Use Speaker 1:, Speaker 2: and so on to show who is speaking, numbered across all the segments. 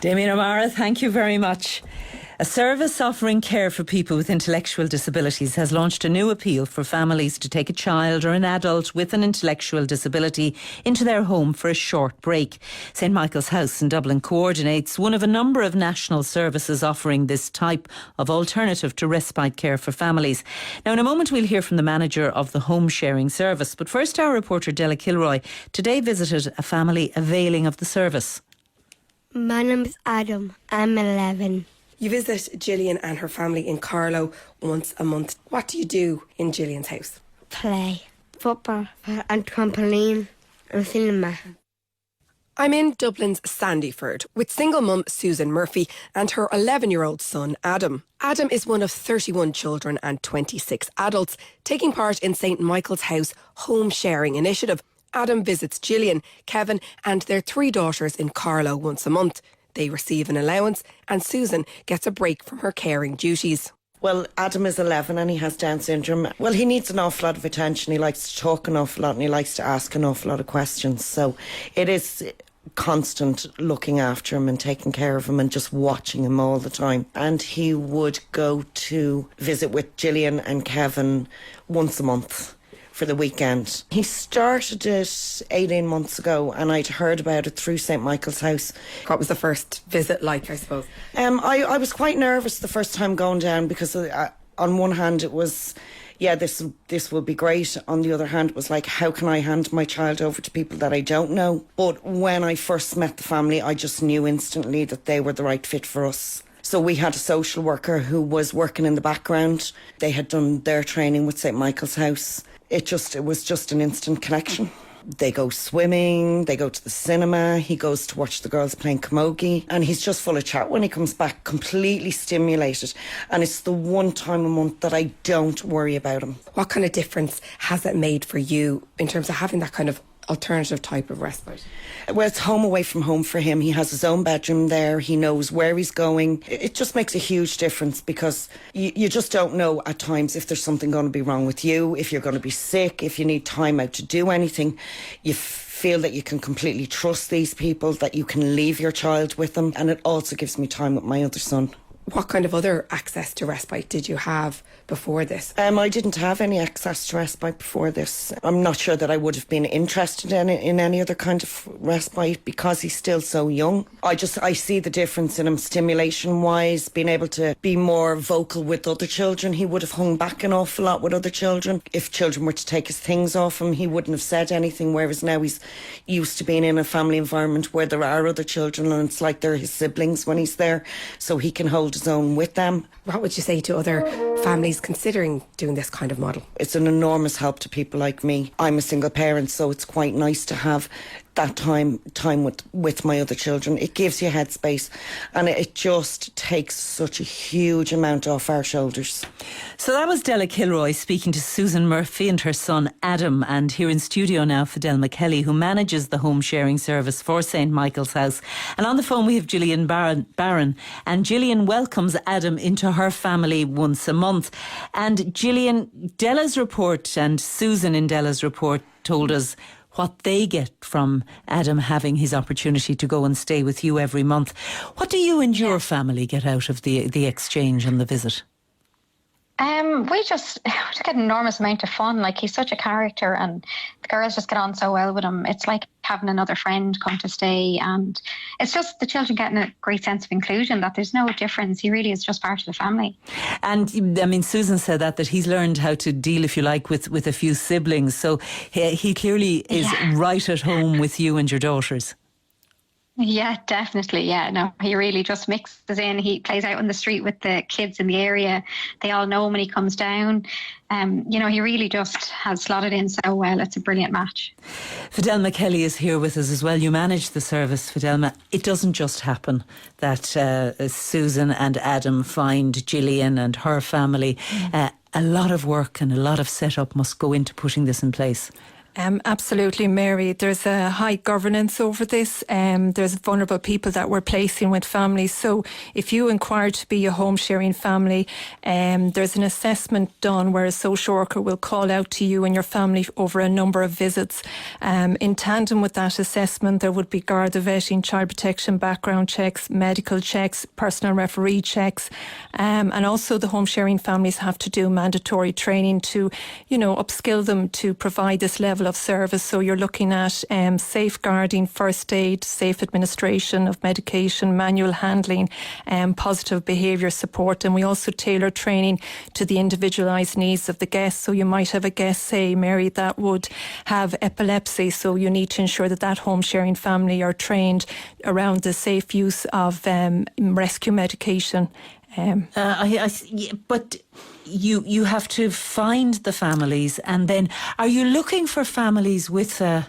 Speaker 1: Damien O'Mara, thank you very much. A service offering care for people with intellectual disabilities has launched a new appeal for families to take a child or an adult with an intellectual disability into their home for a short break. St Michael's House in Dublin coordinates one of a number of national services offering this type of alternative to respite care for families. Now, in a moment, we'll hear from the manager of the home sharing service. But first, our reporter Della Kilroy today visited a family availing of the service.
Speaker 2: My name's Adam. I'm 11.
Speaker 3: You visit Gillian and her family in Carlow once a month. What do you do in Gillian's house?
Speaker 2: Play football and trampoline and cinema.
Speaker 3: I'm in Dublin's Sandyford with single mum Susan Murphy and her 11-year-old son Adam. Adam is one of 31 children and 26 adults taking part in St Michael's House home sharing initiative. Adam visits Gillian, Kevin and their 3 daughters in Carlow once a month. They receive an allowance and Susan gets a break from her caring duties.
Speaker 4: Well, Adam is 11 and he has Down syndrome. Well, he needs an awful lot of attention. He likes to talk an awful lot and he likes to ask an awful lot of questions. So it is constant looking after him and taking care of him and just watching him all the time. And he would go to visit with Gillian and Kevin once a month for the weekend. He started it 18 months ago and I'd heard about it through St Michael's House.
Speaker 3: What was the first visit like, I suppose?
Speaker 4: I was quite nervous the first time going down because on one hand it was, yeah, this will be great. On the other hand, it was like, how can I hand my child over to people that I don't know? But when I first met the family, I just knew instantly that they were the right fit for us. So we had a social worker who was working in the background. They had done their training with St Michael's House. It was just an instant connection. They go swimming, they go to the cinema, he goes to watch the girls playing camogie, and he's just full of chat when he comes back, completely stimulated. And it's the one time a month that I don't worry about him.
Speaker 3: What kind of difference has it made for you in terms of having that kind of alternative type of respite?
Speaker 4: Well, it's home away from home for him. He has his own bedroom there. He knows where he's going. It just makes a huge difference because you just don't know at times if there's something going to be wrong with you, if you're going to be sick, if you need time out to do anything. You feel that you can completely trust these people, that you can leave your child with them. And it also gives me time with my other son.
Speaker 3: What kind of other access to respite did you have before this?
Speaker 4: I didn't have any access to respite before this. I'm not sure that I would have been interested in any other kind of respite because he's still so young. I see the difference in him stimulation-wise, being able to be more vocal with other children. He would have hung back an awful lot with other children. If children were to take his things off him, he wouldn't have said anything, whereas now he's used to being in a family environment where there are other children and it's like they're his siblings when he's there, so he can hold his own with them.
Speaker 3: What would you say to other families considering doing this kind of model?
Speaker 4: It's an enormous help to people like me. I'm a single parent, so it's quite nice to have that time with my other children. It gives you headspace and it just takes such a huge amount off our shoulders.
Speaker 1: So that was Della Kilroy speaking to Susan Murphy and her son Adam. And here in studio now, Fidelma Kelly, who manages the home sharing service for St Michael's House. And on the phone we have Gillian Barron. And Gillian welcomes Adam into her family once a month. And Gillian, Della's report and Susan in Della's report told us what they get from Adam having his opportunity to go and stay with you every month. What do you and your family get out of the exchange and the visit?
Speaker 5: We just get an enormous amount of fun. Like, he's such a character and the girls just get on so well with him. It's like having another friend come to stay, and it's just the children getting a great sense of inclusion, that there's no difference. He really is just part of the family.
Speaker 1: And I mean, Susan said that he's learned how to deal, if you like, with a few siblings. So he clearly is right at home with you and your daughters.
Speaker 5: Yeah, definitely. Yeah, no, he really just mixes in. He plays out on the street with the kids in the area. They all know him when he comes down. He really just has slotted in so well. It's a brilliant match.
Speaker 1: Fidelma Kelly is here with us as well. You manage the service, Fidelma. It doesn't just happen that Susan and Adam find Gillian and her family. A lot of work and a lot of setup must go into putting this in place.
Speaker 6: Absolutely, Mary. There's a high governance over this. There's vulnerable people that we're placing with families. So if you inquire to be a home sharing family, there's an assessment done where a social worker will call out to you and your family over a number of visits. In tandem with that assessment, there would be Garda vetting, child protection background checks, medical checks, personal referee checks, and also the home sharing families have to do mandatory training to, upskill them to provide this level of service. So you're looking at safeguarding, first aid, safe administration of medication, manual handling, positive behaviour support, and we also tailor training to the individualised needs of the guests. So you might have a guest, say, Mary, that would have epilepsy, so you need to ensure that home sharing family are trained around the safe use of rescue medication.
Speaker 1: But you have to find the families, and then are you looking for families with are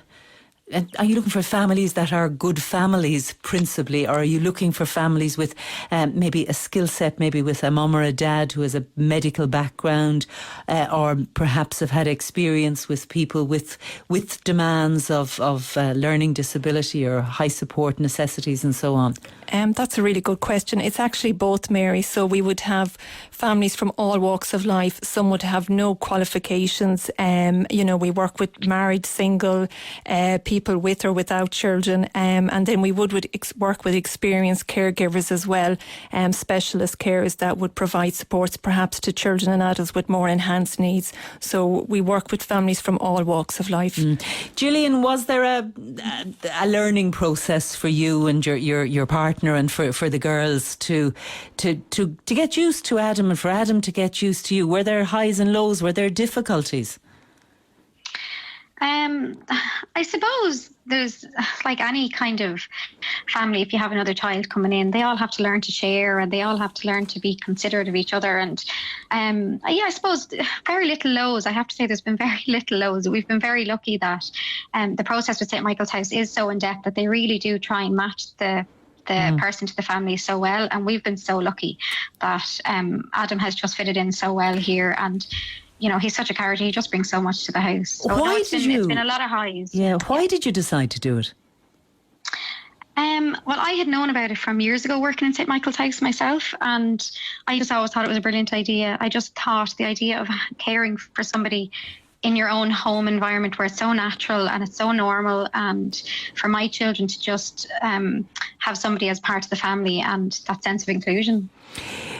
Speaker 1: you looking for families that are good families principally, or are you looking for families with maybe a skill set, maybe with a mum or a dad who has a medical background, or perhaps have had experience with people with demands of learning disability or high support necessities and so on?
Speaker 6: That's a really good question. It's actually both, Mary. So we would have families from all walks of life. Some would have no qualifications. We work with married, single, people with or without children. And then we would work with experienced caregivers as well, specialist carers that would provide supports perhaps to children and adults with more enhanced needs. So we work with families from all walks of life.
Speaker 1: Gillian, was there a learning process for you and your partner and for the girls to get used to Adam and for Adam to get used to you? Were there highs and lows? Were there difficulties?
Speaker 5: I suppose there's, like any kind of family, if you have another child coming in, they all have to learn to share and they all have to learn to be considerate of each other. And I suppose very little lows. I have to say there's been very little lows. We've been very lucky that the process with St. Michael's House is so in depth that they really do try and match the person to the family so well, and we've been so lucky that Adam has just fitted in so well here, and he's such a character. He just brings so much to the house. So it's been a lot of highs.
Speaker 1: Yeah. Why did you decide to do it?
Speaker 5: Well, I had known about it from years ago working in St. Michael's House myself, and I just always thought it was a brilliant idea. I just thought the idea of caring for somebody in your own home environment where it's so natural and it's so normal, and for my children to just have somebody as part of the family and that sense of inclusion.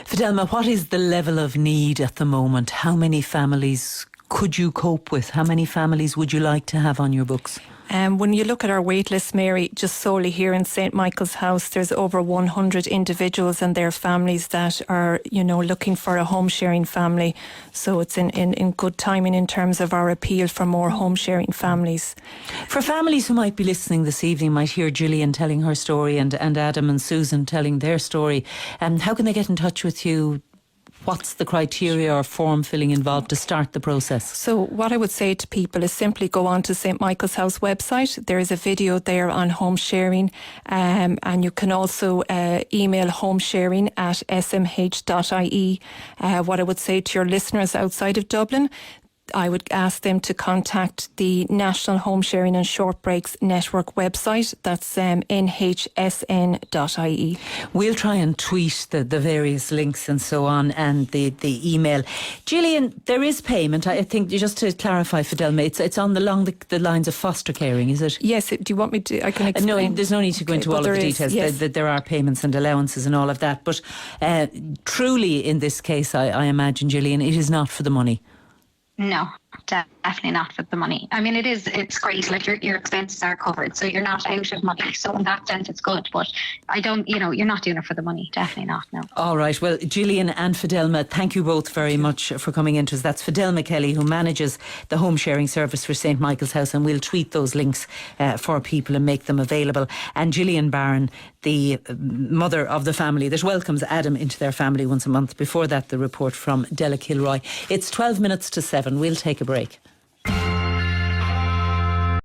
Speaker 1: Fidelma, what is the level of need at the moment? How many families could you cope with? How many families would you like to have on your books?
Speaker 6: When you look at our wait list, Mary, just solely here in St. Michael's House, there's over 100 individuals and their families that are, looking for a home sharing family. So it's in good timing in terms of our appeal for more home sharing families.
Speaker 1: For families who might be listening this evening, might hear Gillian telling her story and Adam and Susan telling their story, how can they get in touch with you? What's the criteria or form filling involved to start the process? So
Speaker 6: what I would say to people is simply go on to St. Michael's House website. There is a video there on home sharing, and you can also email homesharing@smh.ie. What I would say to your listeners outside of Dublin, I would ask them to contact the National Home Sharing and Short Breaks Network website. That's nhsn.ie.
Speaker 1: We'll try and tweet the various links and so on, and the email. Gillian, there is payment. I think, just to clarify, Fidelma, it's on along the lines of foster caring, is it?
Speaker 6: Yes. Do you want me to? I can explain.
Speaker 1: No, there's no need to go into all of the details.
Speaker 6: Yes.
Speaker 1: There are payments and allowances and all of that. But truly, in this case, I imagine, Gillian, it is not for the money.
Speaker 5: No, definitely not for the money. I mean, it's great. Like your expenses are covered, so you're not out of money. So in that sense, it's good. But you're not doing it for the money. Definitely not. No.
Speaker 1: All right. Well, Gillian and Fidelma, thank you both very much for coming into us. That's Fidelma Kelly, who manages the home sharing service for St. Michael's House, and we'll tweet those links for people and make them available. And Gillian Barron, the mother of the family that welcomes Adam into their family once a month. Before that, the report from Della Kilroy. It's 12 minutes to 7. We'll take a break.